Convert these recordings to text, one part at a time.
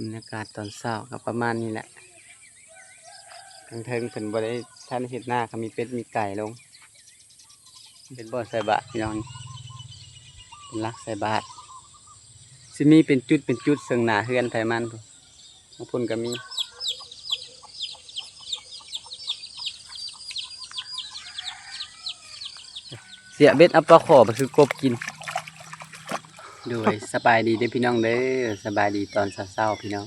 บรรยากาศตอนเช้าก็ประมาณนี้แหละทางเทิงเพิ่นบ่ได้ท่านเฮ็ดหน้าก็มีเป็ดมีไก่ลงเป็นบ่อใส่บาตรพี่น้องเป็นลักใส่บาตรสิมีเป็นจุดซึ่งหน้าเฮือนไผมันพุ่นบางพุ่นก็มีเสียเบ็ดเอาปลาขอไปคือกบกินโดยสบายดีเด้อพี่น้องเด้อสบายดีตอนเช้าๆพี่น้อง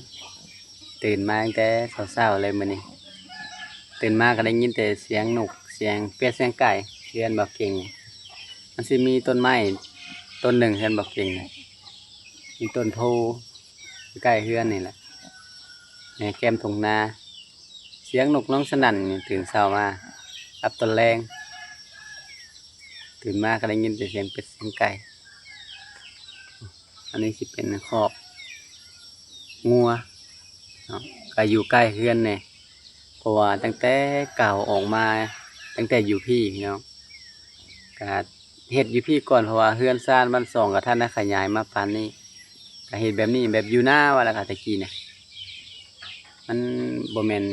ตื่นมาตั้งแต่เช้าๆเลยมื้อนี้ตื่นมาก็ได้ยินแต่เสียงนกเสียงเป็ดเสียงไก่เฮือนบ่เก่งมันสิมีต้นไม้ต้นหนึ่งเฮือนบ่เก่งน่ะมีต้นโพใกล้เฮือนนี่แหละในแก้มทุ่งนาเสียงนกร้องสนั่นนี่ตื่นเช้ามารับตอนแรงตื่นมาก็ได้ยินแต่เสียงเป็ดเสียงไก่อันนี้สิเป็นคอกงัวเนาะก็อยู่ใกล้เฮือนเนี่ยเพราะว่าตั้งแต่เก่าออกมาตั้งแต่อยู่พี่เนาะก็เฮ็ดอยู่พี่ก่อนเพราะว่าเฮือนซ่านบ้านสองกับท่านได้ขยายมาปานนี้ก็เฮ็ดแบบนี้แบบอยู่หน้าว่าแล้วก็ตะกี้เนี่ยมันบ่แม่น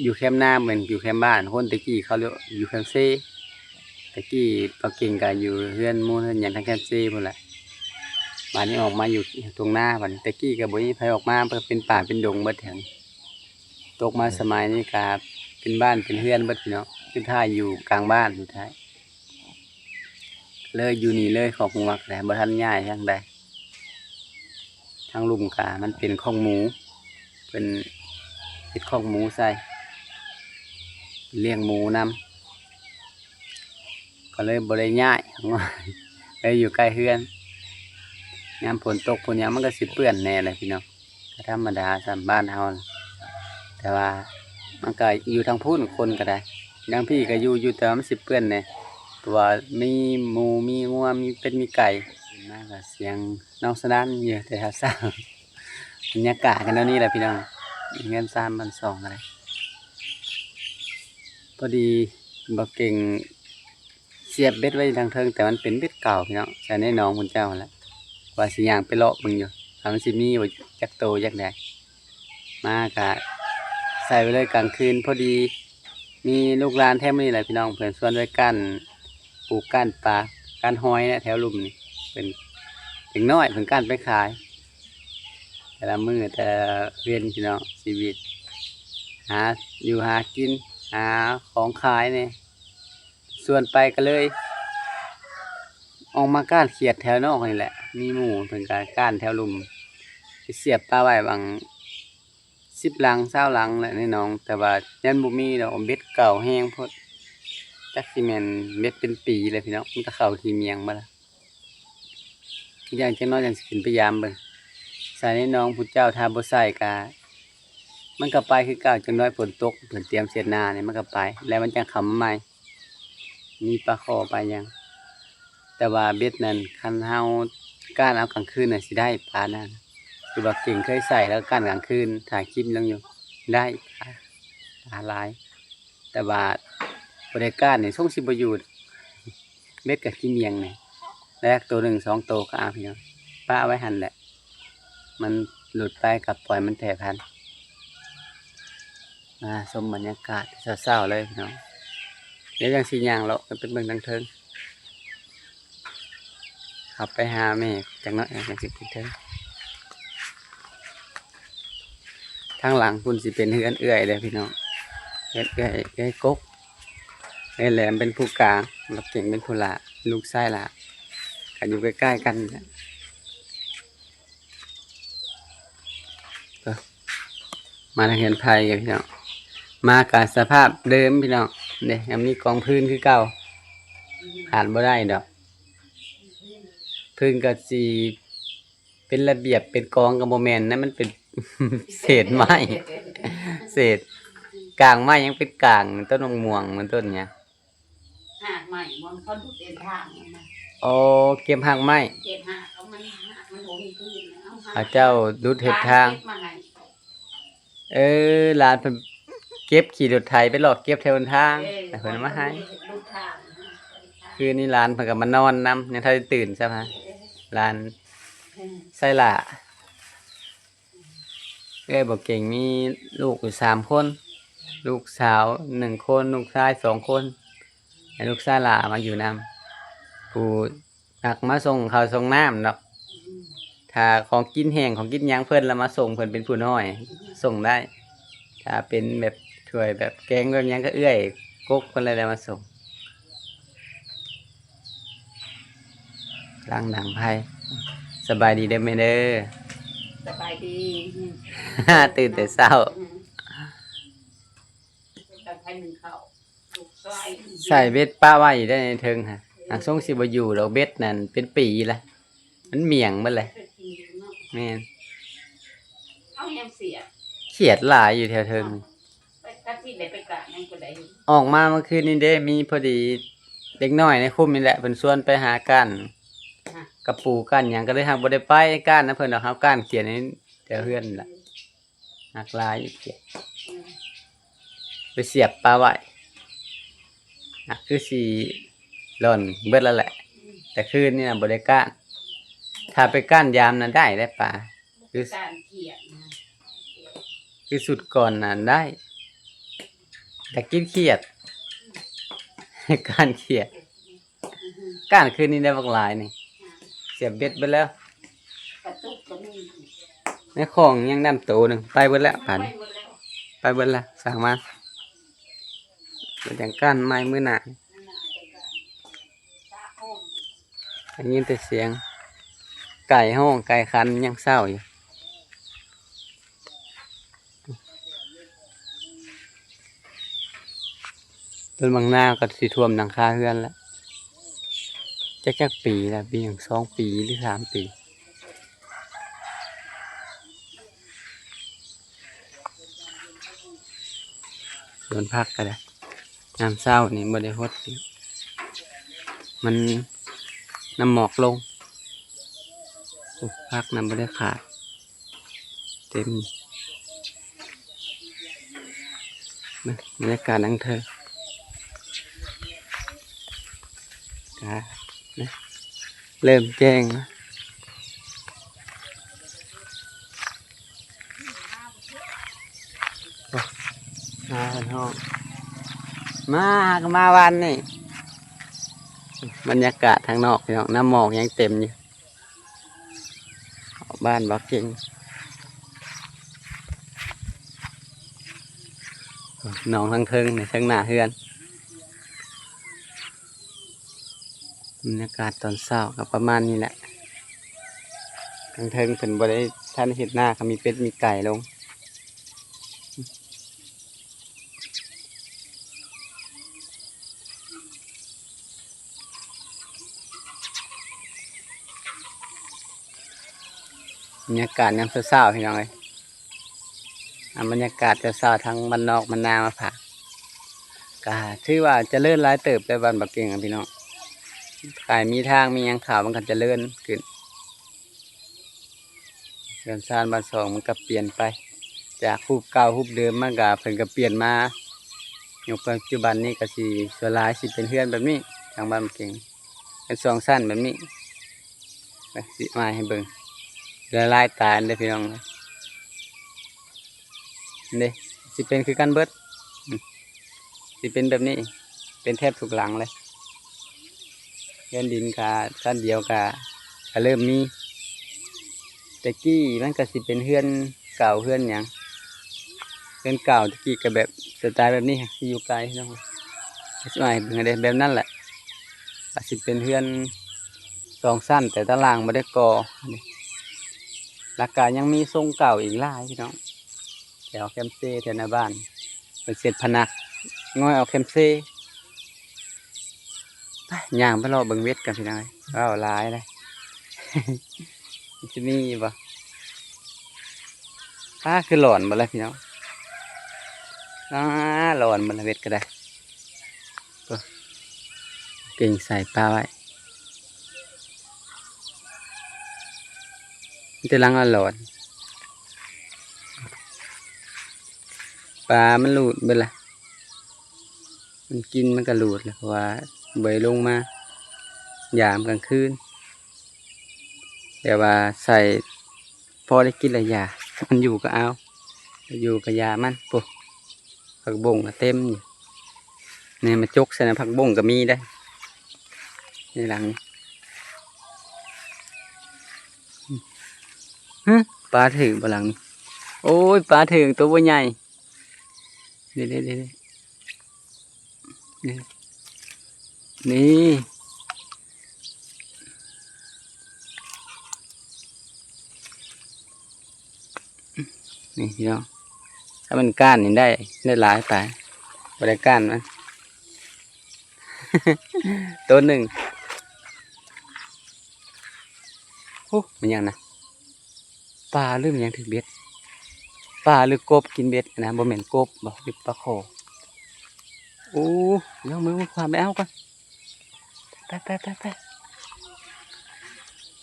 อยู่แคมป์หน้าเหมือนอยู่แคมป์บ้านคนตะกี้เขาเรียกอยู่แคมป์เซตะกี้ปาเก่งก็อยู่เฮือนหมู่เฮือนหยังทางแคมป์เซพุ่นแหละบ้านนี้ออกมาอยู่ตรงหน้าบัดนี้ตะกี้ก็บ่มีไผออกมาเพิ่นเป็นป่าเป็นดงเบิดแถวนี้ตกมาสมัยนี้ก็เป็นบ้านเป็นเฮือนเบิดพี่น้องคือถ้าอยู่กลางบ้านสุดท้ายเลยอยู่นี่เลยขอบหัวกแต่บ่ทันย้ายทางใดทางลุมกามันเป็นคอกหมูเป็นเฮ็ดคอกหมูใส่เลี้ยงหมูนำก็เลยบ่ได้ย้าย เลยอยู่ใกล้เฮือนยามฝนตกฝนหยังมันก็สิเปื้อนแน่เลยพี่น้องก็ธรรมดาสำบ้านเฮาแต่ว่ามันก็อยู่ทางพูนคนก็ได้ทางพี่ก็อยู่แต่ว่ามันสิเปื้อนแน่ตัวมีหมูมีงัวมีเป็ดมีไก่มาก็เสียงน้องสนั่นเยอะแต่เช้าบรรยากาศกันแล้วนี่แหละพี่น้องเงินซ่านบ้านสองอะไรพอดีบ่เก่งเสียบเบ็ดไว้ทางเทิงแต่มันเป็นเบ็ดเก่าพี่น้องใช้ในหนองคุณเจ้าแหละว่าสิย่างไปเลาะมึงอยู่ทำมันสิมีว่าจักโตจักใดมากะใส่ไปเลยกลางคืนพอดีมีลูกหลานแถวนี้แหละพี่น้องเพื่อนส่วนด้วยกันปลูกก้านปลาก้านหอยนะแถวลุ่มนี่เป็นถึงน้อยเพิ่นก้านไปขายแต่ละมื้อแต่ละเวียนพี่น้องชีวิตหาอยู่หากินหาของขายเนี่ยส่วนไปก็เลยออกมาก้านเขียดแถวนอกนี่แหละมีหมู่เพิ่นก็ก้านแถวลุ่มไปเสียบปลาไว้บาง10 หลัง20 หลังแหละในหนองแต่ว่ายันบ่มีดอกเบ็ดเก่าแห้งโพดจักสิแม่นเบ็ดเป็นปีเลยพี่น้องมันก็เข้าที่เมียงมาละอีกอย่างจังน้อยจังสิขึ้นพยายามเบิ่งใส่ในหนองผู้เจ้าถ้าบ่ใส่ก็มันก็ไปคือเก่าจังน้อยฝนตกเพิ่นเตรียมเสร็จหน้านี่มันก็ไปแล้วมันจังเข้ามาใหม่มีปลาขอปลาหยังแต่ว่าเบ็ดนั้นคันเฮาก้านเอากลางคืนน่ะสิได้ปลานั้นคือว่าเก่งเคยใส่แล้วก้านกลางคืนถ่ายคลิปลงอยู่ได้ปลาหลายแต่ว่าบ่ได้ก้านนี่ส่งสิบ่อยู่เบ็ดกับขี้เมียงนี่แรกตัว1 2ตัวก็เอาพี่น้องปะไว้หั่นแหละมันหลุดไปกับปล่อยมันแผ่พันธุ์มาชมบรรยากาศเศร้าๆเลยพี่น้องเดี๋ยวจังสิย่างเลาะไปเป็นเบิ่งทางเทิงขับไปหาแม่จังน้อยจังสิขึ้นเทิงทางหลังคุณสิเป็นเฮือนเอื้อยเลยพี่น้องเฮือนเอื้อยกกเอื้อยแหลมเป็นผู้กลางเราเก่งเป็นผู้ละลูกชายละกันอยู่ใกล้ๆกันเนี่ยมาทางเฮือนไผ่กันพี่น้องมากับสภาพเดิมพี่น้องเนี่ยยังมีกองพื้นคือเก่าขาดบ่ได้ดอกพื้นก็สิเป็นระเบียบเป็นกองกับโมเมนต์นั่นมันเป็น เศษไม้เศษกลางไม้ยังเป็นกลางต้นมะม่วงมันต้นเนี้ยหากใหม่มันเขาดูเดินทางนะโอ้เก็บหางไม้เก็บหากเขามันหากมันโหมีพื้นเอาหา เจ้าดูดเห็ดทางหลานเพิ่นเก็บขี่รถไถไปหลอกเก็บแถวทางแต่เพิ่นเอามาให้คือนี่หลานเพิ่นก็มานอนนำยังทันได้ตื่นใช่ไหมหลานไส้หล่า เอ้ยบ่เก่งมีลูกอยู่3 คน ลูกสาว1 คน ลูกชาย2 คนให้ลูกชายหลามาอยู่นำผู้หักมาส่งข้าวส่งน้ำเนาะถ้าของกินแห้งของกินหยังเพิ่นแล้วมาส่งเพิ่นเป็นผู้น้อยส่งได้ ถ้าเป็นแบบถ้วยแบบแกงแบบหยังก็เอื้อยกกเพิ่นเลยได้มาส่งล้างหนังไผสบายดีเด้อแม่เด้อ สบายดี ตื่นแต่เช้า แต่ใครหนึ่งเขาลูกชาย ใส่เบ็ดป้าไว้ได้ในเทิงฮะอักทรงสิบ่อยู่ดอกเบ็ดนั่นเป็นปีละมันเหมี่ยงเบิดเลยแม่น เอายังเสีย เขียดหลายอยู่แถวเทิง ไปกะที่ได้ไปกะนั่นก็ได้ ออกมาเมื่อคืนนี้เด้มีพอดีเด็กน้อยในคุมนี่แหละเพิ่นชวนไปหาก้านกระปูก้านหยังก็เลยหักบ่ได้ไปก้านนะเพิ่นดอกเฮาก้านเขียดนี่แถวเฮือนนั่นล่ะหักหลายอยู่เขียดไปเสียบปลาไว้คือสิหล่นเบิดแล้วแหละ แต่คืนนี่น่ะบ่ได้ก้าน ถ้าไปก้านยามนั้นได้ปลาคือ การเขียนนะ คือสุดก่อนนั้นได้ แต่กินเขียด ก้านเขียดก้านคืนนี้ได้บักหลายนี่เสียบเบ็ดไปแล้ว กระตุกก็มี ในของยังน้ำโตหนึ่งไปเบิดแล้วผ่าน ไปหมดแล้ว ไปเบิดละสั่งมาเป็นอย่างก้านไม้มือหนาอันนี้แต่เสียง ไก่ห้องไก่คันยังเศร้าอยู่ต้นบางนาก็สิท่วมหลังคาเฮือนแล้วจักปีละปีอย่าง2 ปีหรือ3 ปีสวนพักก็ได้น้ำเศร้านี่บ่ได้ฮดอยู่มันน้ำหมอกลงโอ้พักน้ำบ่ได้ขาดเต็มนะบรรยากาศนังเธอนะเริ่มแจ้งนะมาเป็นห้องมาวันนี่บรรยากาศทางนอกพี่น้องน้ำหมอกยังเต็มอยู่บ้านบักเก่งหนองทางเทิงในทางหน้าเฮือนบรรยากาศตอนเช้าก็ประมาณนี้แหละทางเทิงเป็นบริท่านเห็ดหน้าก็มีเป็ดมีไก่ลงบรรยากาศยามเช้าๆพี่น้องเลยบรรยากาศเช้าๆทั้งบ้านนอกบ้านนามาผ่าก็ถือว่าเจะเลื่อนหลายเติบได้บ้านบักเก่งพี่น้องขายมีทางมีหยังข่าวมันก็เจะเลื่อนขึ้นเรือนซานบ้านสองมันก็เปลี่ยนไป จากรูปเก่ารูปเดิมมันก็เพิ่นก็เปลี่ยนมาอยู่ปัจจุบันนี้ก็สิส่วนหลายสิเป็นเฮือนแบบนี้ทางบ้านบักเก่งเป็น2 ชั้นแบบนี้ไปสิมาให้เบิ่งละลายตาเด้อพี่น้องเด้สิเป็นคือกันเบิดสิเป็นแบบนี้เป็นแทบทุกหลังเลยเฮือนดินกะชั้นเดียวกะเริ่มมีแต่กี้มันก็สิเป็นเฮือนเก่าเฮือนหยังเฮือนเก่าตะกี้ก็แบบสไตล์แบบนี้ที่อยู่ไกลเนาะสิมาให้เบิ่งได้แบบนั้นแหละก็สิเป็นเฮือน2 ชั้นแต่ตารางบ่ได้ก่อแล้วก็ยังมีทรงเก่าอีกหลายพี่น้องแถวแคมเซ่แถวหน้าบ้านเป็นเศษพนักง่อยเอาแคมเซ่ไปย่างไปรอเบิ่งเวทกันพี่น้องว้าวหลายเลย จะมีบ่คือหลอนบ่แล้วพี่น้องหลอนบ่แล้วเวทก็ได้เก่งใส่ปลาไว้มันจะลังหลอนปลามันหลุดไปละมันกินมันก็หลุดเลยเพราะว่าเบยลงมายามกลางคืนแต่ว่าใส่พอได้กินหลายอย่างมันอยู่ก็เอา อยู่กับยามันปุ๊บผักบงก็เต็มอยู่นี่มาจกใส่นะผักบงก็มีได้ในหลังนี้ปลาถึงบนหลังนี้โอ้ยปลาถึงตัวใหญ่เด็ดนี่นี่พี่น้องถ้ามันก้านนี่ได้หลายปลาบริก้านมัน ตัวหนึ่งโอ้มันยังนะปลาหรือมันยังถึงเบ็ดปลาหรือกบกินเบ็ดนะบ่เหม็นกบบ่หรือปลาโขโอ้ยกมือความไปเอาก่อนไป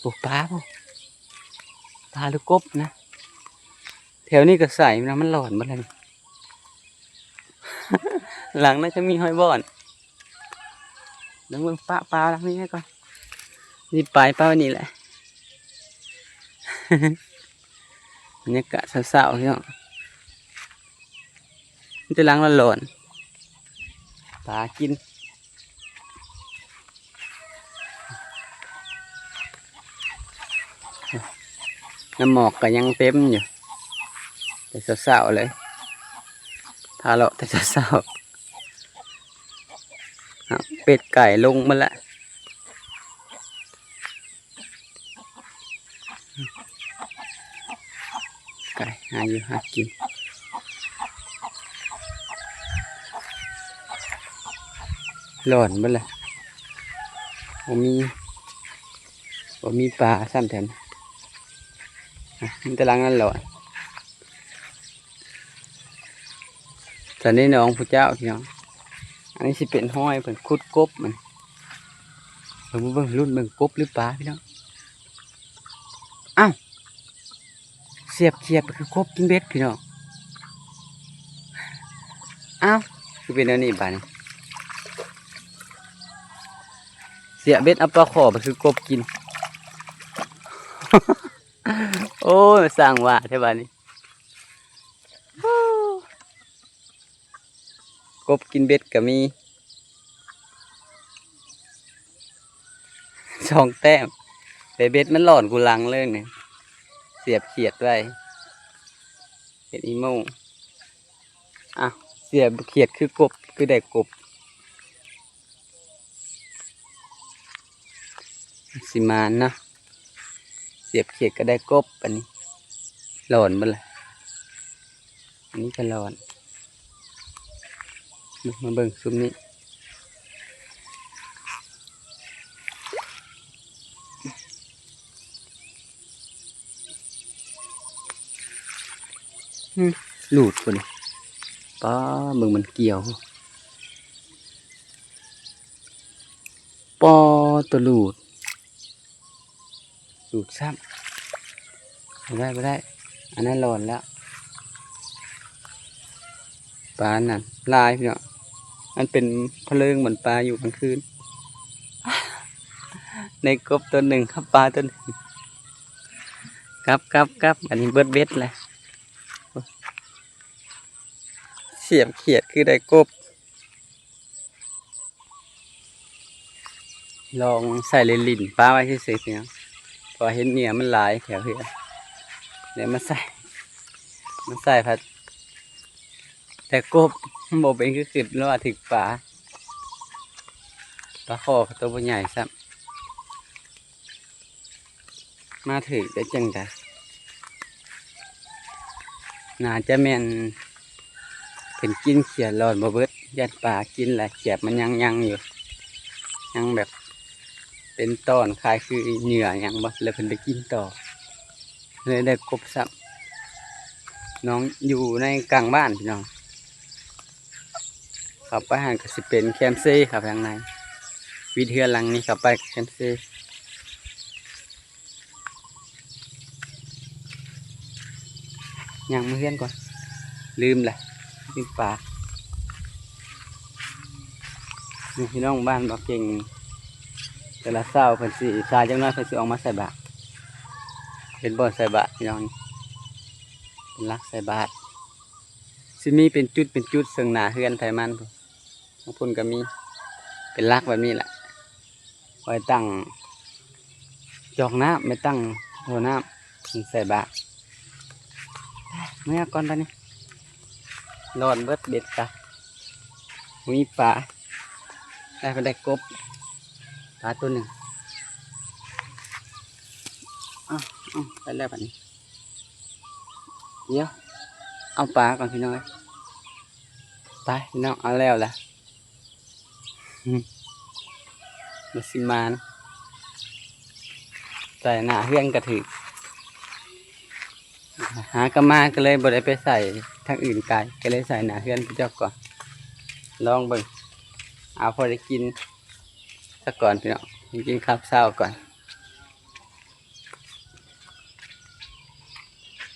ปลูกปลาบ่ปลาหรือกบนะแถวนี้ก็ใส่นะมันหลอนหมดเลย หลังน่าจะมีหอยบ่อนเดี๋ยวมึงปลาหลังนี้ให้ก่อนนี่ปลาวันนี้แหละ บรรยากาศเศร้าๆพี่น้องมันจะล้างละหลอนปลากินน้ำหมอกก็ยังเต็มอยู่แต่เศร้าๆเลยพาเลาะแต่เศร้าๆเป็ดไก่ลงมาละไก่หาอยู่หากินหลอนมาละผมมีปลาซ้ำแถมมันจะล้างนั่นหลอนตอนนี้น้องผู้เจ้าพี่น้องอันนี้สิเป็นห้อยเป็นคุดกบมันเบิ่งรุ่นเบิ่งกบหรือปลาพี่น้องอ้าวเสียบคือกบกินเบ็ดพี่น้องอ้าวคือเป็นอันนี้บ้านี่เสียบเบ็ดเอาปลาขอไปคือกบกิน โอ้ยสร้างว่าใช่บ้านี่กบกินเบ็ดก็มี2 แต้มแต่เบ็ดมันหล่อนกูลังเลยเนี่ยเสียบเขียดไว้เห็ดอีโม่อ่ะเสียบเขียดคือกบคือได้กบสิมานนะเสียบเขียดก็ได้กบอันนี้หล่อนมันเลยอันนี้ก็หล่อนมาเบิ่งซุ้มนี้หลุดคนป้าเบิ่งมันเกี่ยวปอตัวหลุดซ้ำไม่ได้อันนั้นหล่อนแล้วปลานั่นลายพี่เนาะมันเป็นเพลิงเหมือนปลาอยู่กลางคืน ในกบตัวหนึ่งครับปลาตัวหนึ่งครับอันนี้เบิดเบ็ดเลยเสียบเขียดคือได้กบลองใส่เลนลิ่นปลาไว้ที่สิเนี่ยพอเห็นเนี่ยมันหลายแถวเหือเดี๋ยวมาใส่ผัดแต่กบโบเป็นคือขึ้นแล้วว่าถึงปลาคอตัวใหญ่ซ้ำมาถึงได้จังไดน่าจะแม่นเป็นกินเขียดหลอดบ่เบิดยัดปลากินแหละเขียดมันยังอยู่ยังแบบเป็นตอนคลายคือเหนื่อยังบ่เลยเพิ่นไปกินต่อเลยได้กบซ้ำน้องอยู่ในกลางบ้านพี่น้องขับไปห่างก็สิเป็นแคมซี่ครับทางในวิเทือหลังนี้ขับไปแคมซี่ยังไม่เฮียนก่อนลืมปลาพี่น้องบ้านบอกเก่งแต่ละเศร้าเพิ่นสิชายจังน้อยเพิ่นสิออกมาใส่บาตรเป็นบ่อใส่บาตรพี่น้องเป็นรักใส่บาตร สิมีเป็นจุดเป็นจุดซึ่งหน้าเฮือนไผมันพุ่นบางพุ่นก็มีเป็นลักแบบนี้แหละไว้ตั้งจอกน้ำไม่ตั้งโถน้ำใส่บาตรเมื่อก่อนตอนนี้ร้อนเบิดเบ็ดกะมีปลาได้ไปได้กบปลาตัวหนึ่งอ้าวไปแล้วแบบนี้เดี๋ยวเอาปลาก่อนพี่น้องไปพี่น้องเอาแล้วล่ะมาสิมานใส่หน้าเฮือนกระถือหากระมาก็เลยบ่ได้ไปใส่ทางอื่นไกลก็เลยใส่หน้าเฮือนพี่เจ้าก่อนลองเบิ่งเอาพอได้กินสักก่อนพี่น้องกินข้าวเช้าก่อน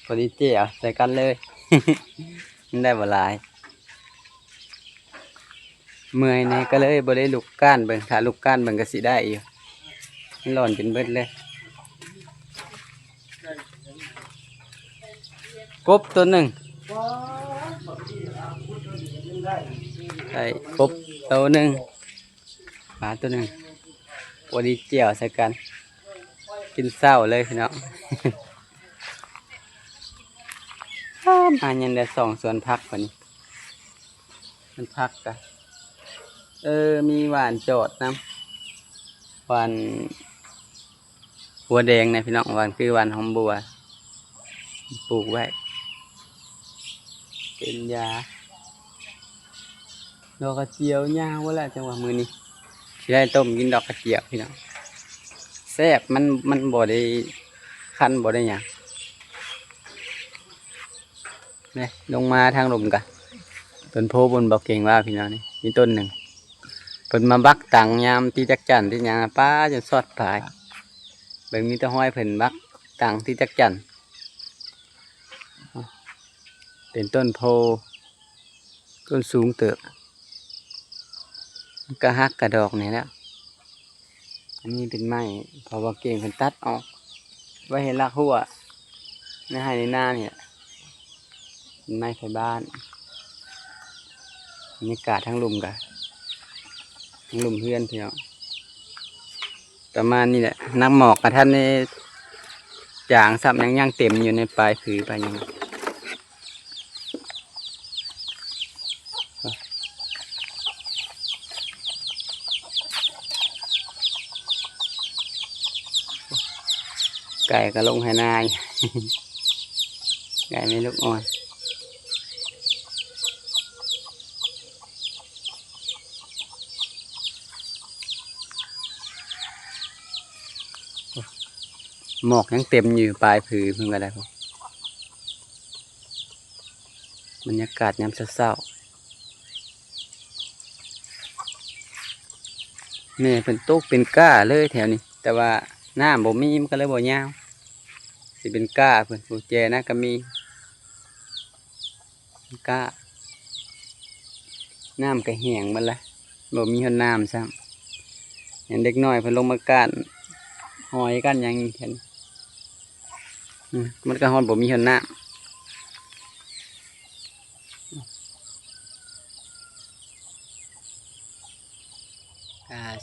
พอดีเจียวใส่กันเลย มันได้บ่หลายเมื่อยนี่ก็เลยบ่ได้ลุกก้านเบิ่งถ้าลุกก้านเบิ่งก็สิได้อยู่มันร้อนจนเบิดเลยกบตัวหนึ่งใส่กบตัวหนึ่งปลาตัวหนึ่งพอดีเจียวใส่กันกินเศร้าเลยพี่น้อง มายังได้สองสวนพักกว่านี้มันพักกันมีหวานโจดน้ำหวานบัวแดงนะพี่น้องหวานคือหวานหอมบัวปลูกไว้เป็นยาดอกกระเจียวยาวว่าแหละจังหวะมือนี้ที่ได้ต้มกินดอกกระเจียวพี่น้องแซ่บมันบ่ได้คันบ่ได้หยังนี่ลงมาทางลมกันต้นโพบนบอกเก่งว่าพี่น้องนี่มีต้นหนึ่งเพิ่นมาบักตังยามที่จักจั่นที่หยังป้าจนสอดผายเบิ่งมีแต่ห้อยเพิ่นบักตังที่จักจั่นเป็นต้นโพต้นสูงเติบกระหักกระดอกนี่แหละอันนี้เป็นไม้พอบอกเก่งเพิ่นตัดออกไว้เห็นรากหัวในไร่ในนาเนี่ยเป็นไม้ไผ่บ้านบรรยากาศทั้งลุมกะทั้งลุมเพื่อนพี่น้องประมาณนี้แหละนักหมอกกับท่านในจางซับยังเต็มอยู่ในปลายผือไปยังไก่ก็ลงให้นาย ไก่ไม่ลุกอ่อนหมอกยังเต็มอยู่ปลายผือเพิ่งก็ได้ครับบรรยากาศยามเศร้าๆนี่เป็นโต๊ะเป็นก้าเลยแถวนี้แต่ว่าน้ำบ่มีมันก็เลยบ่ยาวสิเป็นก้าเพิ่นผู้แจนะก็มีก้าน้ำก็แห้งหมดละบ่มีหนน้ำซ้ำเห็นเด็กน้อยเพิ่นลงมาก้านหอยกันหยังแค่นี้มันก็ฮอดบ่มีหนน้ำ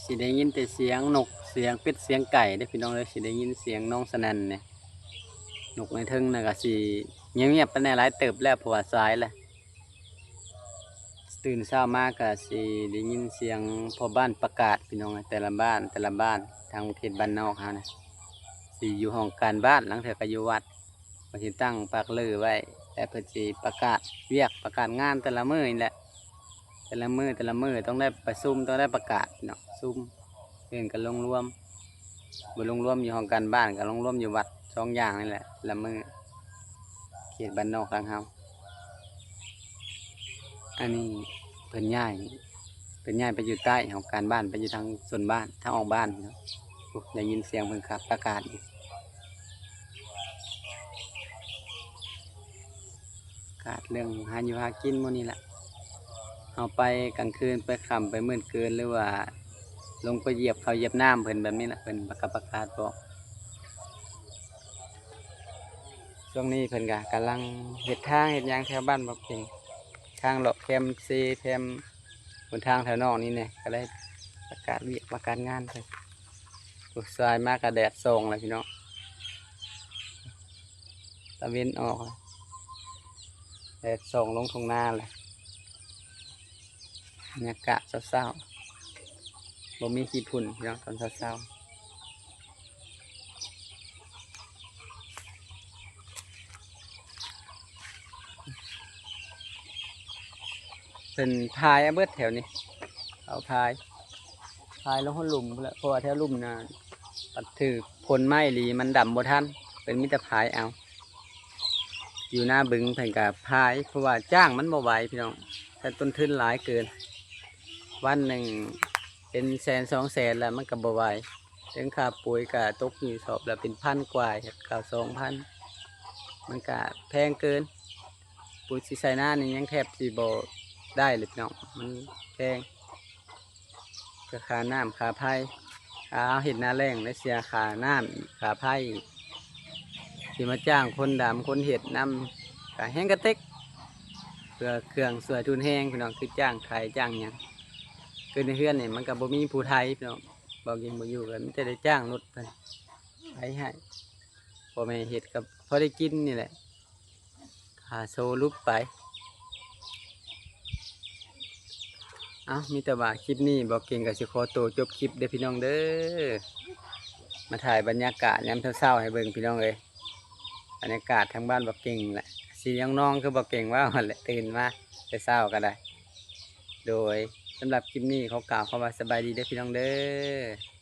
สิได้ยินแต่เสียงนกเสียงเป็ดเสียงไก่ได้อพี่น้องเลยสิได้ยินเสียงน้องสนั่นเนี่ยนกในเทิงน่ะก็สิเงียบๆไปในหลายเติบแล้วเพราะว่าสายแล้วตื่นเช้ามาก็สิได้ยินเสียงพ่อบ้านประกาศพี่น้องแต่ละบ้านทางเขตบ้านนอกเฮานะสิอยู่ห้องการบ้านหลังเถื่อก็อยู่วัดก็สิตั้งปากลือไว้แต่เพิ่นสิประกาศเวียกประกาศงานแต่ละมื้อนี่แหละแต่ละมื้อต้องได้ประชุมต้องได้ประกาศเนาะซุ่มเพื่อนกันลงรวมบ่ลงรวมอยู่ห้องการบ้านกับลงรวมอยู่วัดสองอย่างนี่แหละละมื้อเขตบ้านนอกทางเฮาอันนี้เพิ่นย้ายไปอยู่ใต้ของการบ้านไปอยู่ทางส่วนบ้านทางออกบ้านเนาะได้ยินเสียงเพิ่นครับประกาศอยู่ประกาศเรื่องหาอยู่หากินมื้อนี้แหละเอาไปกลางคืนไปค่ำไปมืดเกินหรือว่าลงไปเหยียบเขาเหยียบน้ำเพิ่นแบบนี้แหละเพิ่นประกาศบอกช่วงนี้เพิ่นกำลังเฮ็ดทางเฮ็ดหยังแถวบ้านบ่เก่ง ทางเลาะแคมป์ซีแคมป์บนทางแถวนอกนี่เนี่ยก็ได้ประกาศเวียกประกาศงานไปลูกชายมากกับแดดส่องเลยพี่น้องตะเวนออกแล้วแดดส่องลงทงนาเลยบรรยากาศเศร้าๆบ่มีขี้ฝุ่นพี่น้องตอนเศร้าๆเป็นพายเอาเบิดแถวนี้เอาพายลงห้นหลุมแล้วเพราะว่าแถวหลุมน่ะปัดถือพลไม้หลีมันดำบ่ทันเป็นมิตรพายเอาอยู่หน้าบึงเพิ่นกับพายเพราะว่าจ้างมันบ่ไหวพี่น้องแต่ต้นทุนหลายเกินวันหนึ่งเป็นแสนสองแสนแล้วมันก็บ่ไหวถึงค่าปุ๋ยก็ตกอยู่สอบแล้วเป็นพันกว่าค่า2,000มันก็แพงเกินปุ๋ยสิใส่หน้านี่ยังแทบสิบ่ได้เลยพี่น้องมันแพงก็ค่าน้ำค่าไฟเอาเห็ดหน้าแรงและเสียค่าน้ำค่าไฟสิมาจ้างคนดำคนเห็ดนำก็แห้งกระเต็กเพื่อเครื่องสวยทุนแห้งพี่น้องคือจ้างใครจ้างหยังคือในเฮือนนี่มันก็บ่มีผู้ไทยพี่น้องบอกยิงบ่อยู่กันมันจะได้จ้างรถไปให้พอแม่เห็ดกับพอได้กินนี่แหละหาโซลุปไปมีแต่ว่าคลิปนี้บอกเก่งกับสิขอตัวจบคลิปเด้อพี่น้องเด้อมาถ่ายบรรยากาศยามเช้าๆให้เบิ่งพี่น้องเลยบรรยากาศทางบ้านบอกเก่งแหละสีน้องๆคือบอกเก่งว่าแหละตื่นมาแต่เช้าก็ได้โดยสำหรับคลิปนี้เขากล่าวคำว่าสบายดีเด้อพี่น้องเด้อ